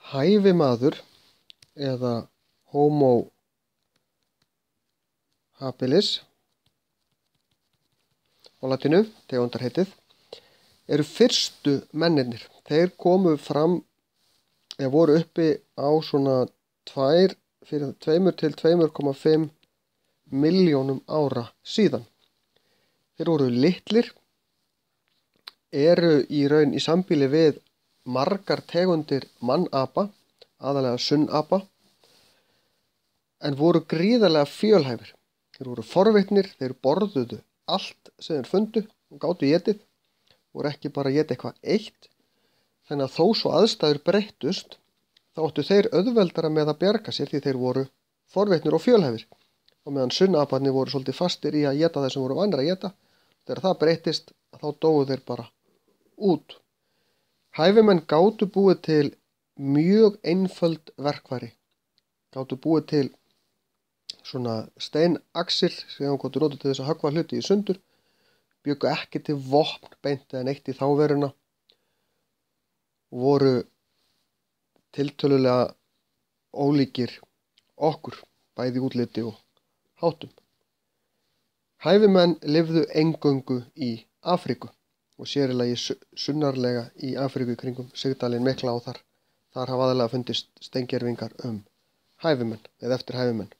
Hæfimaður eða Homo habilis á latinu, tegundarheitið, eru fyrstu mennirnir. Þeir komu fram, eða voru uppi á svona 2 til 2,5 milljónum ára síðan. Þeir voru litlir, eru í raun í sambýli við margar tegundir mannapa, aðalega sunnapa, en voru gríðarlega fjölhæfir. Þeir voru forvitnir, þeir borðuðu allt sem þeir fundu og gátu étið, voru ekki bara að éta eitthvað eitt, þannig að þó svo aðstæður breyttust, þá áttu þeir auðveldara með að bjarga sér því þeir voru forvitnir og fjölhæfir. Og meðan sunnaparnir voru svolítið fastir í að éta það sem voru vanir að éta, þegar það breyttist, þá dóu þeir bara út. Hæfimenn gátu búið til mjög einföld verkfæri. Gátu búið til svona steinaxir sem gátu notað til þess að höggva hluti í sundur, bjuggu ekki til vopn beint eða neitt í þá veruna og voru tiltölulega ólíkir okkur, bæði útliti og hátum. Hæfimenn lifðu eingöngu í Afríku og sér í lagi sunnarlega í Afríku í kringum Sigdalinn mikla og þar hafa aðalega fundist steingervingar hæfimenn eða eftir hæfimenn.